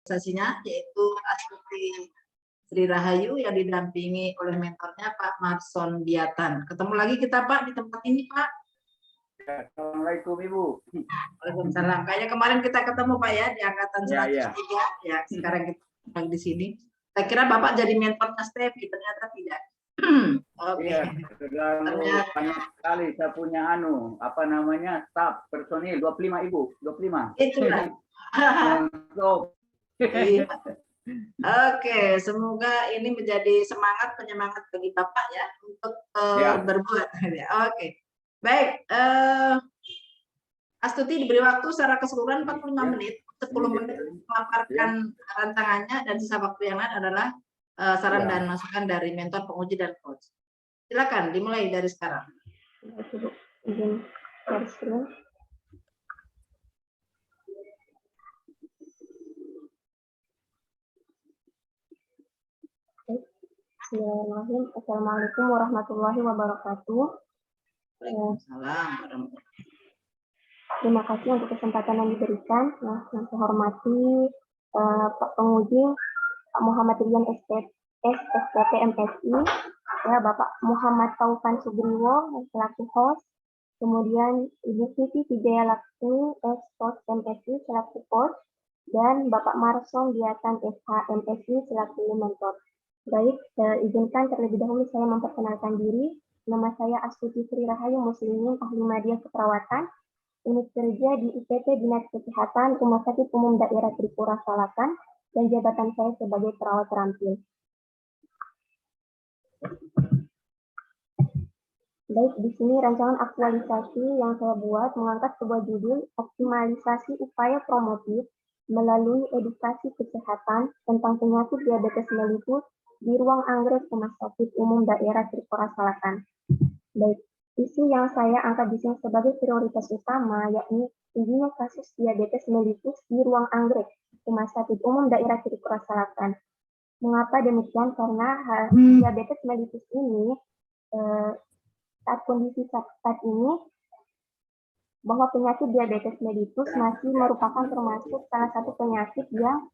organisasinya, yaitu Astuti Sri Rahayu yang didampingi oleh mentornya Pak Marson Biatan. Ketemu lagi kita Pak di tempat ini Pak. Assalamualaikum Ibu. Waalaikumsalam. Kayaknya kemarin kita ketemu Pak ya di angkatan 103. Ya, sekarang kita di sini. Saya kira Bapak jadi mentornya Steffi, ternyata tidak. Oke. Iya, terlalu banyak sekali saya punya staff personil 25 Ibu, 25. Itulah. Iya. Oke, semoga ini menjadi penyemangat bagi Bapak ya untuk berbuat. Oke. Baik, Astuti diberi waktu secara keseluruhan 45 menit, 10 menit memaparkan rancangannya, dan sisa waktu yang lain adalah saran dan masukan dari mentor, penguji, dan coach. Silakan dimulai dari sekarang. Bismillahirrahmanirrahim. Assalamualaikum warahmatullahi wabarakatuh. Waalaikumsalam. Terima kasih untuk kesempatan yang diberikan. Yang saya hormati Pak Penguji, Pak Muhammad Rian SPP MSI, Bapak Muhammad Taufan Sugriwo selaku host, kemudian Ibu Siti Wijaya Laksmi host MSI selaku coach, dan Bapak Marson Biatan SH MSI selaku mentor. Baik, izinkan terlebih dahulu saya memperkenalkan diri. Nama saya Astuti Sri Rahayu Muslimin, ahli media keperawatan, unit kerja di IPT Dinas Kesehatan Rumah Sakit Umum Daerah Tripura Selatan, dan jabatan saya sebagai perawat terampil. Baik, di sini rancangan aktualisasi yang saya buat mengangkat sebuah judul optimalisasi upaya promotif melalui edukasi kesehatan tentang penyakit diabetes mellitus di ruang anggrek Rumah Sakit Umum Daerah Tripura Selatan. Baik, isu yang saya angkat di sini sebagai prioritas utama yakni tingginya kasus diabetes mellitus di ruang anggrek Rumah Sakit Umum Daerah Tripura Selatan. Mengapa demikian? Karena diabetes mellitus ini saat kondisi saat ini bahwa penyakit diabetes mellitus masih merupakan termasuk salah satu penyakit yang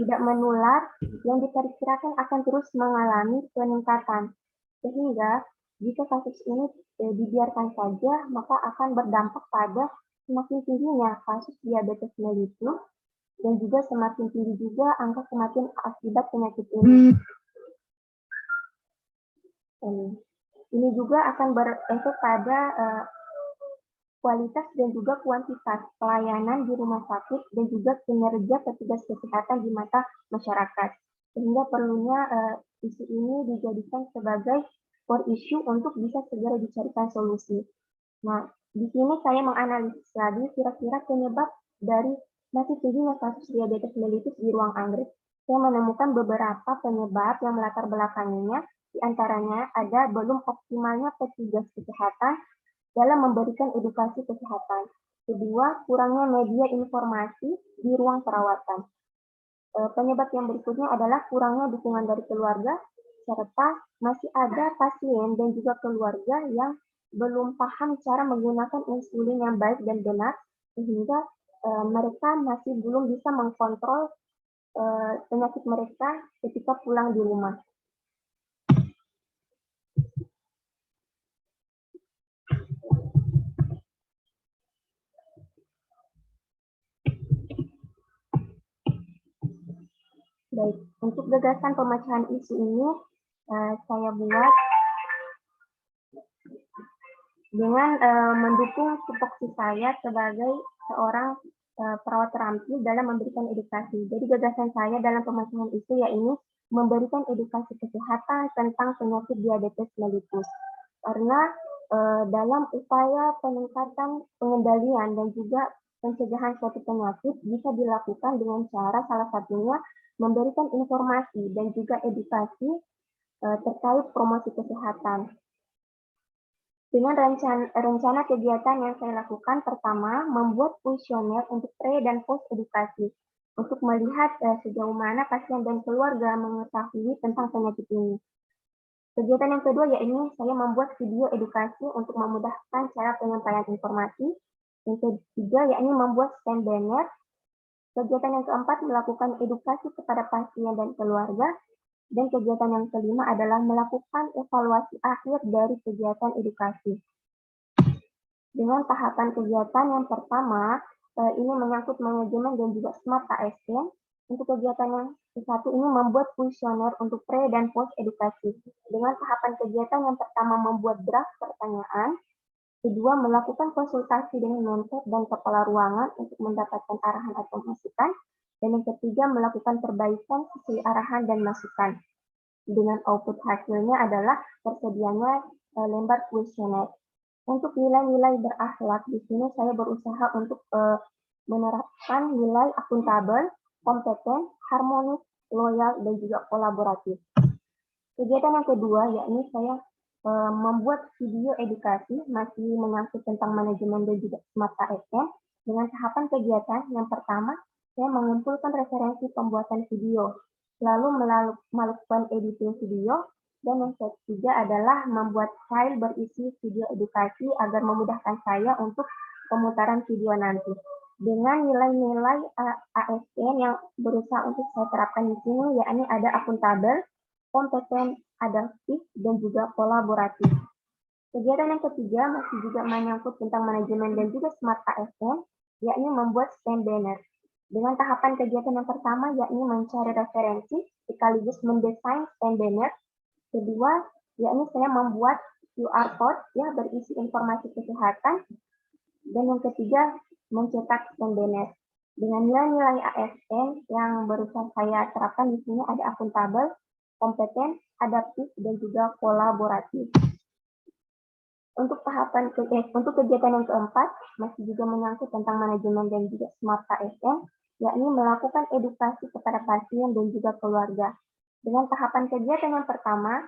tidak menular yang diperkirakan akan terus mengalami peningkatan. Sehingga jika kasus ini dibiarkan saja, maka akan berdampak pada semakin tingginya kasus diabetes mellitus dan juga semakin tinggi juga angka kematian akibat penyakit ini. Ini juga akan berefek pada kualitas dan juga kuantitas pelayanan di rumah sakit dan juga kinerja petugas kesehatan di mata masyarakat. Sehingga perlunya isu ini dijadikan sebagai core issue untuk bisa segera dicarikan solusi. Nah, di sini saya menganalisis lagi kira-kira penyebab dari masih tingginya kasus diabetes mellitus di ruang anggrek. Saya menemukan beberapa penyebab yang melatar belakanginya, di antaranya ada belum optimalnya petugas kesehatan dalam memberikan edukasi kesehatan. Kedua, kurangnya media informasi di ruang perawatan. Penyebab yang berikutnya adalah kurangnya dukungan dari keluarga, serta masih ada pasien dan juga keluarga yang belum paham cara menggunakan insulin yang baik dan benar, sehingga mereka masih belum bisa mengkontrol penyakit mereka ketika pulang di rumah. Baik, untuk gagasan pemecahan isu ini saya buat dengan mendukung tupoksi saya sebagai seorang perawat terampil dalam memberikan edukasi. Jadi gagasan saya dalam pemecahan isu yaitu memberikan edukasi kesehatan tentang penyakit diabetes mellitus. Karena dalam upaya peningkatan pengendalian dan juga pencegahan suatu penyakit bisa dilakukan dengan cara salah satunya memberikan informasi dan juga edukasi terkait promosi kesehatan. Dengan rencana kegiatan yang saya lakukan, pertama, membuat kuesioner untuk pre dan post edukasi untuk melihat sejauh mana pasien dan keluarga mengetahui tentang penyakit ini. Kegiatan yang kedua yaitu saya membuat video edukasi untuk memudahkan cara penyampaian informasi. Yang ketiga yaitu membuat stand banner Kegiatan yang keempat melakukan edukasi kepada pasien dan keluarga. Dan kegiatan yang kelima adalah melakukan evaluasi akhir dari kegiatan edukasi. Dengan tahapan kegiatan yang pertama, ini menyangkut manajemen dan juga smart ASN. Untuk kegiatan yang satu ini membuat kuesioner untuk pre dan post edukasi. Dengan tahapan kegiatan yang pertama membuat draft pertanyaan, kedua melakukan konsultasi dengan mentor dan kepala ruangan untuk mendapatkan arahan atau masukan, dan yang ketiga melakukan perbaikan sesuai arahan dan masukan. Dengan output hasilnya adalah tersedianya lembar kuesioner. Untuk nilai-nilai berakhlak, di sini saya berusaha untuk menerapkan nilai akuntabel, kompeten, harmonis, loyal, dan juga kolaboratif. Kegiatan yang kedua, yakni saya membuat video edukasi, masih menyangkut tentang manajemen dan juga smart ASN. Dengan tahapan kegiatan yang pertama, saya mengumpulkan referensi pembuatan video, lalu melakukan editing video, dan yang ketiga adalah membuat file berisi video edukasi agar memudahkan saya untuk pemutaran video nanti. Dengan nilai-nilai ASN yang berusaha untuk saya terapkan di sini, yakni ada akuntabel, kompeten, adaptif, dan juga kolaboratif. Kegiatan yang ketiga masih juga menyangkut tentang manajemen dan juga smart ASN, yakni membuat stand banner. Dengan tahapan kegiatan yang pertama, yakni mencari referensi, sekaligus mendesain stand banner. Kedua, yakni saya membuat QR code ya berisi informasi kesehatan. Dan yang ketiga, mencetak stand banner. Dengan nilai-nilai ASN yang berusaha saya terapkan di sini ada akuntabel, kompeten, adaptif, dan juga kolaboratif. Untuk kegiatan yang keempat, masih juga menyangkut tentang manajemen dan juga smart ASN, yakni melakukan edukasi kepada pasien dan juga keluarga. Dengan tahapan kegiatan yang pertama,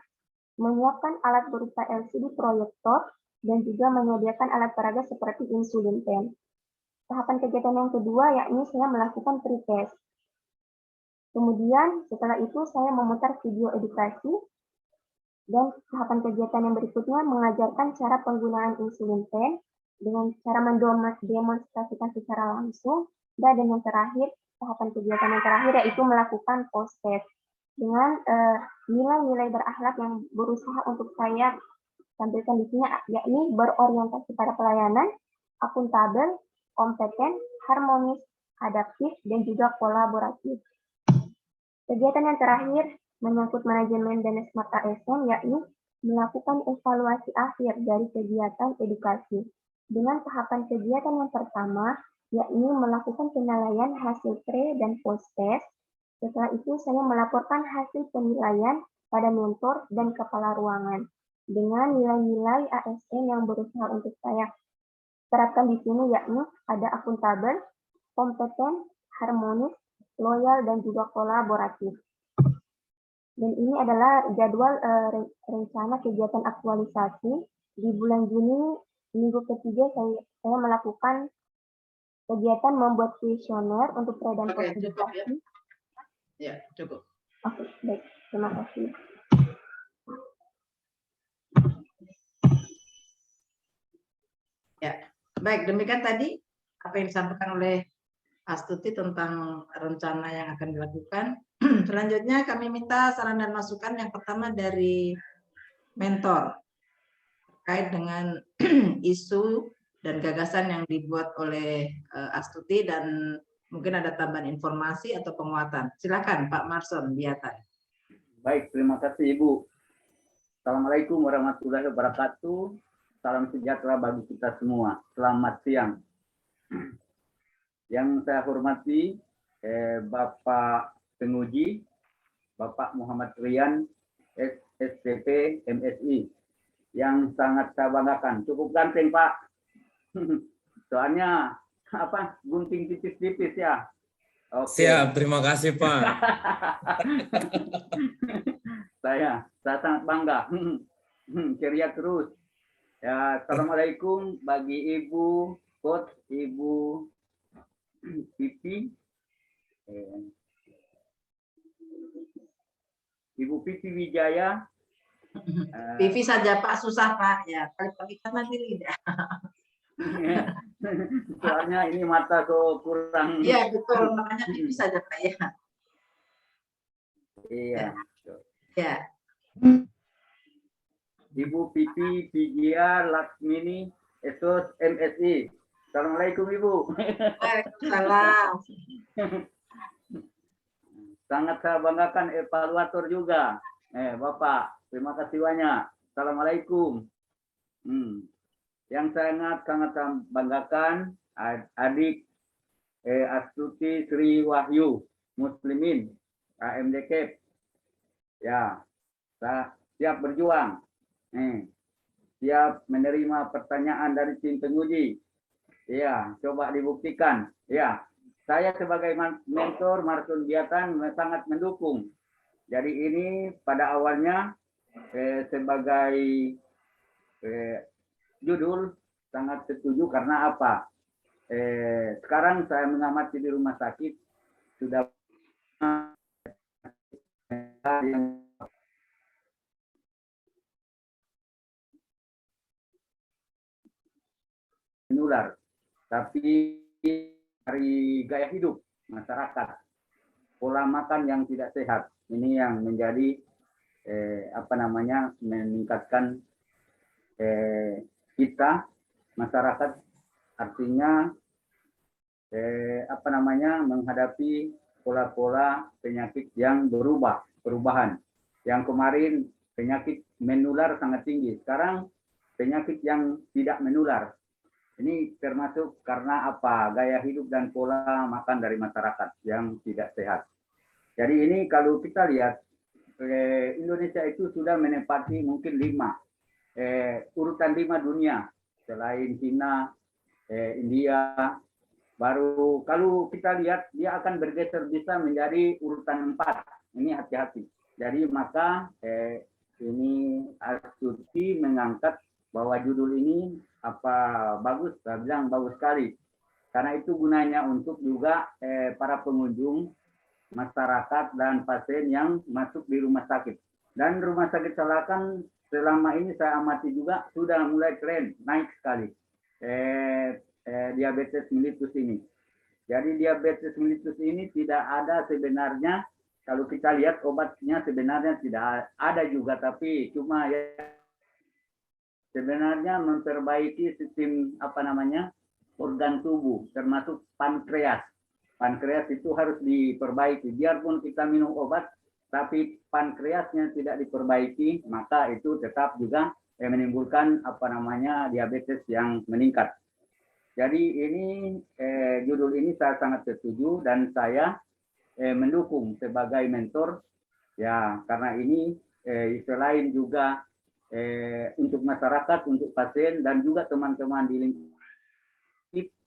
menyiapkan alat berupa LCD proyektor dan juga menyediakan alat peraga seperti insulin pen. Tahapan kegiatan yang kedua, yakni saya melakukan pretest. Kemudian setelah itu saya memutar video edukasi, dan tahapan kegiatan yang berikutnya mengajarkan cara penggunaan insulin pen dengan cara mendemonstrasikan secara langsung, dan yang terakhir, tahapan kegiatan yang terakhir yaitu melakukan post test dengan nilai-nilai berakhlak yang berusaha untuk saya tampilkan di sini, yakni berorientasi pada pelayanan, akuntabel, kompeten, harmonis, adaptif, dan juga kolaboratif. Kegiatan yang terakhir menyangkut manajemen dan smart ASN, yakni melakukan evaluasi akhir dari kegiatan edukasi. Dengan tahapan kegiatan yang pertama, yakni melakukan penilaian hasil pre dan post test. Setelah itu, saya melaporkan hasil penilaian pada mentor dan kepala ruangan. Dengan nilai-nilai ASN yang berusaha untuk saya terapkan di sini, yakni ada akuntabel, kompeten, harmonis, loyal, dan juga kolaboratif. Dan ini adalah jadwal rencana kegiatan aktualisasi. Di bulan Juni, minggu ketiga, saya melakukan kegiatan membuat kuesioner untuk pre dan post edukasi. Ya, cukup. Oke, baik. Terima kasih. Ya, baik. Demikian tadi apa yang disampaikan oleh Astuti tentang rencana yang akan dilakukan. Selanjutnya kami minta saran dan masukan yang pertama dari mentor terkait dengan isu dan gagasan yang dibuat oleh Astuti, dan mungkin ada tambahan informasi atau penguatan. Silakan Pak Marson Biatan. Baik, terima kasih Ibu. Assalamualaikum warahmatullahi wabarakatuh. Salam sejahtera bagi kita semua. Selamat siang. Yang saya hormati Bapak Penguji, Bapak Muhammad Rian, SPP MSI, yang sangat saya banggakan. Cukup ganteng Pak. Soalnya apa, gunting tipis-tipis ya. Oke. Siap, terima kasih Pak. Saya sangat bangga. Ceria terus. Ya, assalamualaikum bagi Ibu Coach, Ibu Pipi, Ibu Pipi Wijaya. Pipi saja Pak, susah Pak ya. Kali-kali kan nanti lidah. Soalnya ini mata so kurang. Iya betul, makanya tipis saja Pak ya. Iya. Ya, Ibu Pipi Pigia Laksmini Esos MSI. Assalamualaikum Ibu. Waalaikumsalam. Sangat saya banggakan evaluator juga. Bapak, terima kasih banyak. Assalamualaikum. Yang sangat banggakan adik Astuti Sri Wahyu Muslimin AMDK. Ya, saya siap berjuang. Siap menerima pertanyaan dari tim penguji. Ya, coba dibuktikan. Ya, saya sebagai mentor Marsun Biatan sangat mendukung. Jadi ini pada awalnya sebagai judul sangat setuju karena apa? Sekarang saya mengamati di rumah sakit sudah yang menular, tapi dari gaya hidup masyarakat, pola makan yang tidak sehat, ini yang menjadi meningkatkan kita masyarakat, artinya menghadapi pola-pola penyakit yang perubahan. Yang kemarin penyakit menular sangat tinggi, sekarang penyakit yang tidak menular. Ini termasuk karena apa? Gaya hidup dan pola makan dari masyarakat yang tidak sehat. Jadi ini kalau kita lihat, Indonesia itu sudah menempati mungkin urutan 5 dunia. Selain China, India, baru kalau kita lihat dia akan bergeser bisa menjadi urutan 4. Ini hati-hati. Jadi maka ini Astuti mengangkat bahwa judul ini bagus, saya bilang bagus sekali. Karena itu gunanya untuk juga para pengunjung, masyarakat dan pasien yang masuk di rumah sakit. Dan rumah sakit Salakan selama ini saya amati juga sudah mulai tren naik sekali diabetes mellitus ini. Jadi diabetes mellitus ini tidak ada sebenarnya, kalau kita lihat obatnya sebenarnya tidak ada juga, tapi cuma ya sebenarnya memperbaiki sistem organ tubuh, termasuk pankreas. Pankreas itu harus diperbaiki. Biarpun kita minum obat, tapi pankreasnya tidak diperbaiki, maka itu tetap juga menimbulkan diabetes yang meningkat. Jadi ini judul ini saya sangat setuju dan saya mendukung sebagai mentor ya, karena ini selain juga untuk masyarakat, untuk pasien dan juga teman-teman di lingkungan,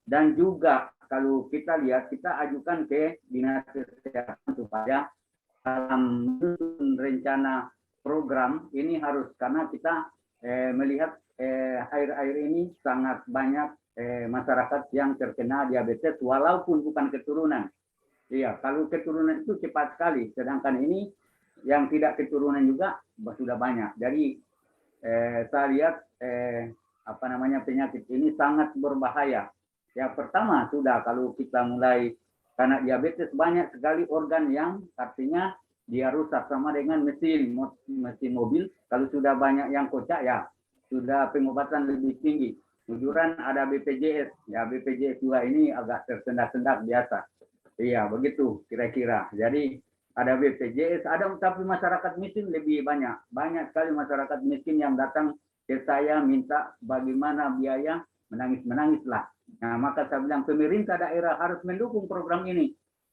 dan juga kalau kita lihat kita ajukan ke Dinas Kesehatan supaya dalam rencana program ini harus, karena kita melihat akhir-akhir ini sangat banyak masyarakat yang terkena diabetes walaupun bukan keturunan. Iya, kalau keturunan itu cepat sekali, sedangkan ini yang tidak keturunan juga sudah banyak. Jadi saya lihat penyakit ini sangat berbahaya. Yang pertama sudah kalau kita mulai, karena diabetes banyak sekali organ yang artinya dia rusak, sama dengan mesin mobil. Kalau sudah banyak yang kocak ya sudah pengobatan lebih tinggi. Jujuran ada BPJS, ya BPJS juga ini agak tersendat-sendat biasa. Iya begitu kira-kira. Jadi ada BPJS, ada, tapi masyarakat miskin lebih banyak. Banyak sekali masyarakat miskin yang datang ke saya minta bagaimana biaya, menangis-menangislah. Nah, maka saya bilang pemerintah daerah harus mendukung program ini.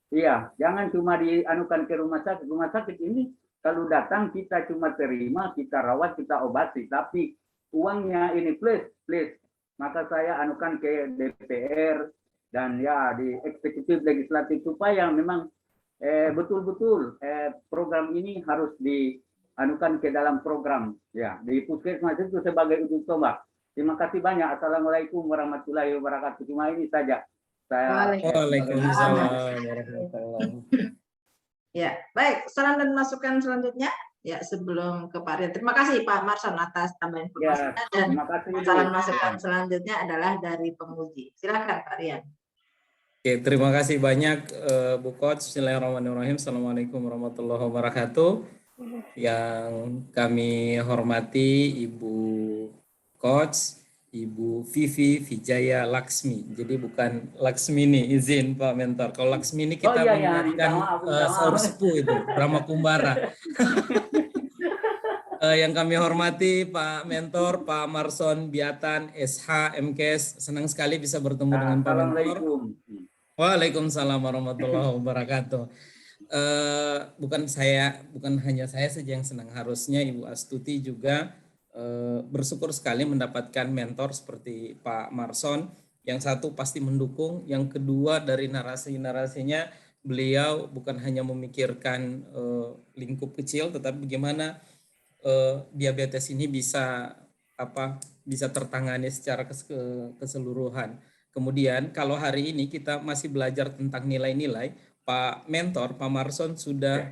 Iya, jangan cuma dianukan ke rumah sakit. Rumah sakit ini kalau datang kita cuma terima, kita rawat, kita obati, tapi uangnya ini please. Maka saya anukan ke DPR dan ya di eksekutif legislatif supaya memang betul-betul program ini harus dianukan ke dalam program ya di puskesmas itu sebagai uji coba. Terima kasih banyak. Assalamualaikum warahmatullahi wabarakatuh. Cuma ini saja. Waalaikumsalam warahmatullahi wabarakatuh. Ya, baik. Saran dan masukan selanjutnya Ya, sebelum ke Pak Rian. Terima kasih Pak Marson atas tambahan Ya, informasinya, dan terima kasih. salam masukan selanjutnya adalah dari penguji. Silakan Pak Rian. Oke, terima kasih banyak Bu Coach. Bismillahirrahmanirrahim. Assalamualaikum warahmatullahi wabarakatuh. Yang kami hormati Ibu Coach, Ibu Vivi Vijaya Laksmi. Jadi bukan Laksmini, izin Pak Mentor. Kalau Laksmini kita mengingatkan Saur Sepuh itu, Brahma Kumbara. Yang kami hormati Pak Mentor, Pak Marson Biatan, SH, MKes. Senang sekali bisa bertemu dengan Pak Mentor. Waalaikumsalam warahmatullahi wabarakatuh. Bukan hanya saya saja yang senang, harusnya Ibu Astuti juga bersyukur sekali mendapatkan mentor seperti Pak Marson. Yang satu pasti mendukung, yang kedua dari narasi-narasinya beliau bukan hanya memikirkan lingkup kecil, tetapi bagaimana diabetes ini bisa tertangani secara keseluruhan. Kemudian kalau hari ini kita masih belajar tentang nilai-nilai, Pak Mentor, Pak Marson sudah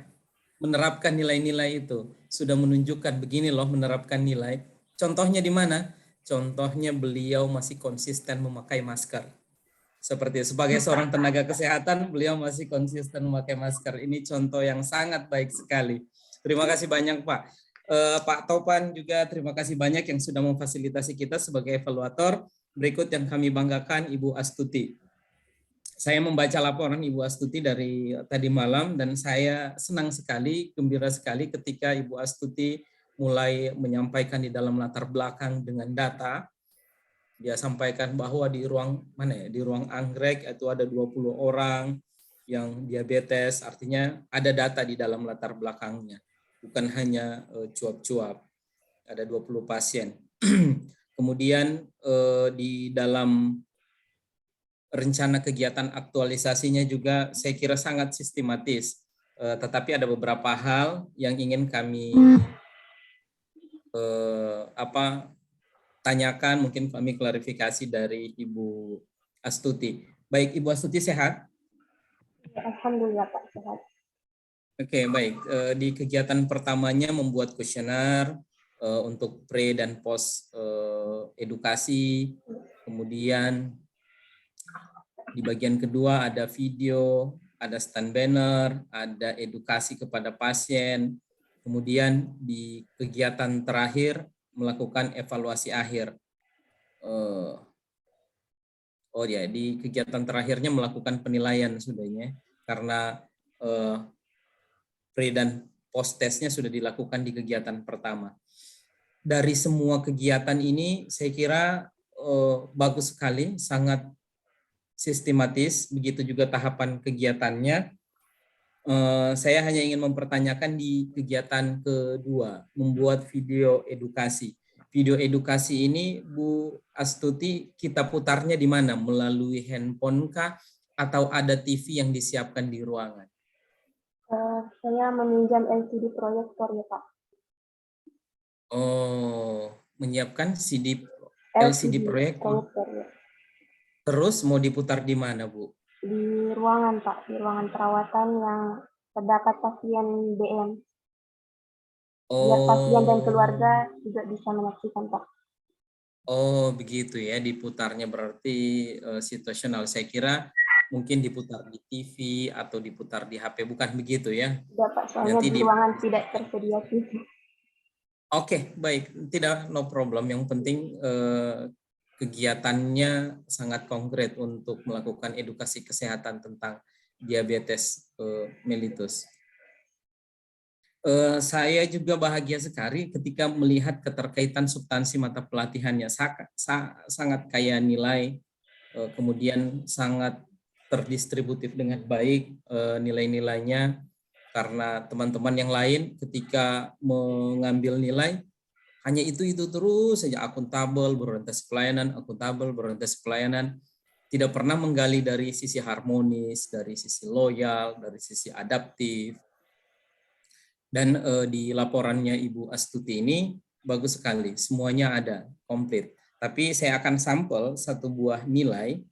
menerapkan nilai-nilai itu, sudah menunjukkan begini loh menerapkan nilai. Contohnya di mana? Contohnya beliau masih konsisten memakai masker. Seperti sebagai seorang tenaga kesehatan, beliau masih konsisten memakai masker. Ini contoh yang sangat baik sekali. Terima kasih banyak Pak. Pak Topan juga terima kasih banyak yang sudah memfasilitasi kita sebagai evaluator. Berikut yang kami banggakan Ibu Astuti. Saya membaca laporan Ibu Astuti dari tadi malam dan saya senang sekali, gembira sekali ketika Ibu Astuti mulai menyampaikan di dalam latar belakang dengan data. Dia sampaikan bahwa di ruang di ruang anggrek itu ada 20 orang yang diabetes, artinya ada data di dalam latar belakangnya. Bukan hanya cuap-cuap. Ada 20 pasien. Kemudian di dalam rencana kegiatan aktualisasinya juga saya kira sangat sistematis. Tetapi ada beberapa hal yang ingin kami tanyakan, mungkin kami klarifikasi dari Ibu Astuti. Baik, Ibu Astuti sehat? Alhamdulillah Pak, sehat. Oke, baik. Di kegiatan pertamanya membuat kuesioner untuk pre dan post edukasi. Kemudian di bagian kedua ada video, ada stand banner, ada edukasi kepada pasien. Kemudian di kegiatan terakhir melakukan evaluasi akhir. Di kegiatan terakhirnya melakukan penilaian sudahnya, karena pre dan post testnya sudah dilakukan di kegiatan pertama. Dari semua kegiatan ini saya kira bagus sekali, sangat sistematis, begitu juga tahapan kegiatannya. Saya hanya ingin mempertanyakan di kegiatan kedua, membuat video edukasi. Video edukasi ini Bu Astuti kita putarnya di mana? Melalui handphone kah? Atau ada TV yang disiapkan di ruangan? Saya meminjam LCD proyektor ya Pak. Menyiapkan LCD proyektor. Ya. Terus mau diputar di mana, Bu? Di ruangan, Pak. Di ruangan perawatan yang terdapat pasien DM. Biar pasien dan keluarga juga bisa menyaksikan, Pak. Begitu ya, diputarnya berarti situasional. Saya kira mungkin diputar di TV atau diputar di HP, bukan begitu ya? Tidak, Pak. Soalnya di ruangan tidak tersedia TV. Oke, baik. Tidak, no problem. Yang penting kegiatannya sangat konkret untuk melakukan edukasi kesehatan tentang diabetes mellitus. Saya juga bahagia sekali ketika melihat keterkaitan substansi mata pelatihannya sangat kaya nilai, kemudian sangat terdistributif dengan baik nilai-nilainya, karena teman-teman yang lain ketika mengambil nilai hanya itu terus saja, akuntabel, berorientasi pelayanan, tidak pernah menggali dari sisi harmonis, dari sisi loyal, dari sisi adaptif. Dan di laporannya Ibu Astuti ini bagus sekali, semuanya ada, komplit. Tapi saya akan sampel satu buah nilai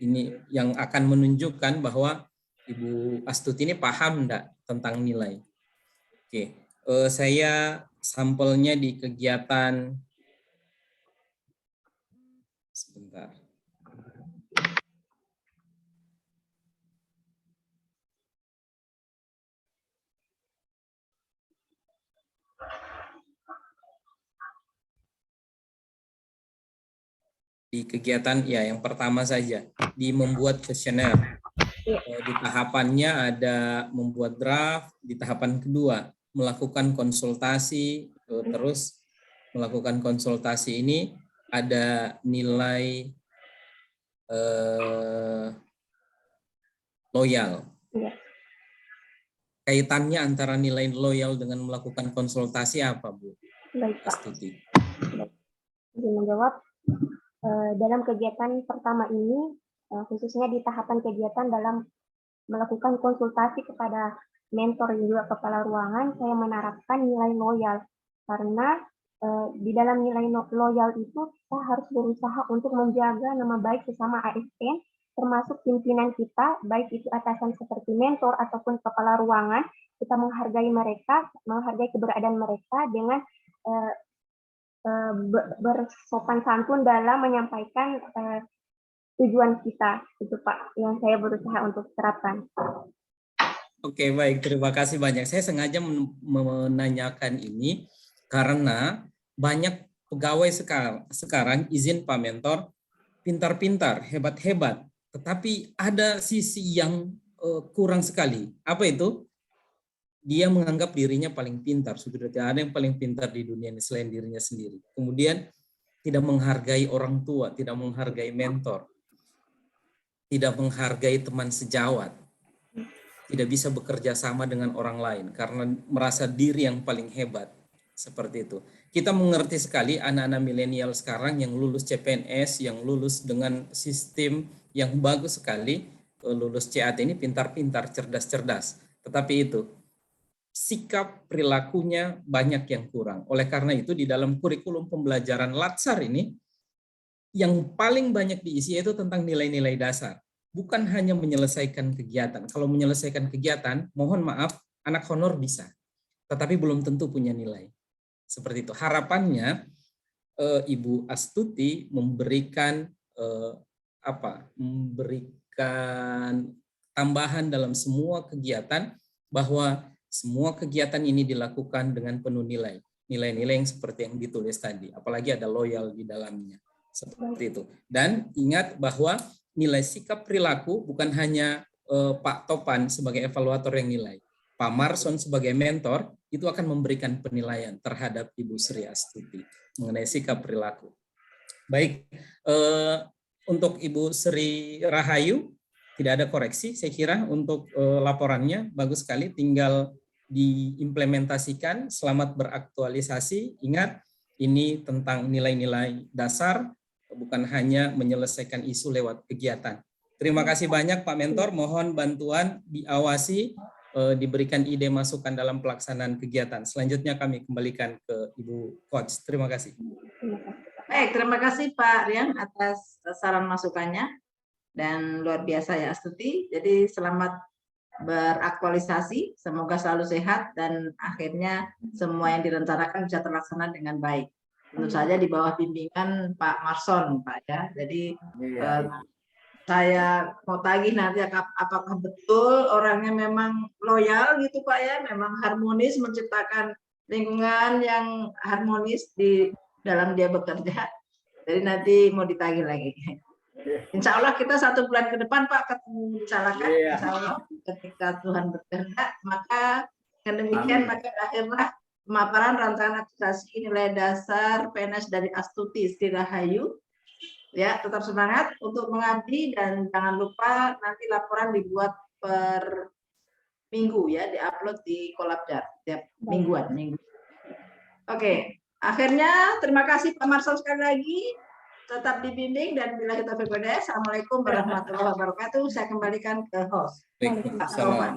ini yang akan menunjukkan bahwa Ibu Astuti ini paham enggak tentang nilai. Oke. Saya sampelnya di kegiatan sebentar. Di kegiatan ya yang pertama saja di membuat kuesioner. Di tahapannya ada membuat draft, di tahapan kedua melakukan konsultasi, terus melakukan konsultasi ini ada nilai loyal. Kaitannya antara nilai loyal dengan melakukan konsultasi apa, Bu? Baik, Pak. Astuti. Izin menjawab. Dalam kegiatan pertama ini, khususnya di tahapan kegiatan dalam melakukan konsultasi kepada mentor dan juga kepala ruangan, saya menerapkan nilai loyal. Karena di dalam nilai loyal itu, kita harus berusaha untuk menjaga nama baik sesama ASN, termasuk pimpinan kita, baik itu atasan seperti mentor ataupun kepala ruangan, kita menghargai mereka, menghargai keberadaan mereka dengan bersopan santun dalam menyampaikan tujuan kita, itu Pak, yang saya berusaha untuk terapkan. Oke, baik, terima kasih banyak. Saya sengaja menanyakan ini karena banyak pegawai sekarang izin Pak Mentor, pintar-pintar, hebat-hebat, tetapi ada sisi yang kurang sekali. Apa itu? Dia menganggap dirinya paling pintar, sudah tidak ada yang paling pintar di dunia ini selain dirinya sendiri. Kemudian tidak menghargai orang tua, tidak menghargai mentor, tidak menghargai teman sejawat, tidak bisa bekerja sama dengan orang lain karena merasa diri yang paling hebat. Seperti itu. Kita mengerti sekali anak-anak milenial sekarang yang lulus CPNS, yang lulus dengan sistem yang bagus sekali, lulus CAT ini pintar-pintar, cerdas-cerdas. Tetapi itu, sikap perilakunya banyak yang kurang. Oleh karena itu di dalam kurikulum pembelajaran Latsar ini yang paling banyak diisi itu tentang nilai-nilai dasar. Bukan hanya menyelesaikan kegiatan. Kalau menyelesaikan kegiatan, mohon maaf, anak honor bisa. Tetapi belum tentu punya nilai. Seperti itu. Harapannya Ibu Astuti memberikan memberikan tambahan dalam semua kegiatan bahwa semua kegiatan ini dilakukan dengan penuh nilai. Nilai-nilai yang seperti yang ditulis tadi. Apalagi ada loyal di dalamnya. Seperti itu. Dan ingat bahwa nilai sikap perilaku bukan hanya Pak Topan sebagai evaluator yang nilai. Pak Marson sebagai mentor itu akan memberikan penilaian terhadap Ibu Sri Astuti mengenai sikap perilaku. Baik, untuk Ibu Sri Rahayu tidak ada koreksi, saya kira untuk laporannya bagus sekali, tinggal diimplementasikan. Selamat beraktualisasi. Ingat, ini tentang nilai-nilai dasar, bukan hanya menyelesaikan isu lewat kegiatan. Terima kasih banyak Pak Mentor, mohon bantuan diawasi, diberikan ide masukan dalam pelaksanaan kegiatan. Selanjutnya kami kembalikan ke Ibu Coach. Terima kasih. Baik, terima kasih Pak Rian atas saran masukannya dan luar biasa ya Astuti. Jadi selamat beraktualisasi, semoga selalu sehat dan akhirnya semua yang direncanakan bisa terlaksana dengan baik. Tentu saja di bawah bimbingan Pak Marson, Pak ya. Jadi saya mau tagih nanti apakah betul orangnya memang loyal gitu Pak ya, memang harmonis, menciptakan lingkungan yang harmonis di dalam dia bekerja. Jadi nanti mau ditagih lagi. Insya Allah kita 1 bulan ke depan Pak ketemu misalkan, Insya Allah ketika Tuhan berkehendak, maka demikian maka akhirnya pemaparan rancangan aktualisasi nilai dasar PNS dari Astuti Sri Rahayu. Ya, tetap semangat untuk mengabdi dan jangan lupa nanti laporan dibuat per minggu ya, diupload di Kolabjar tiap mingguan. Oke, akhirnya terima kasih Pak Marcel sekali lagi. Tetap dibimbing dan bila kita berbeda. Assalamualaikum warahmatullahi wabarakatuh. Saya kembalikan ke host. Waalaikumsalam.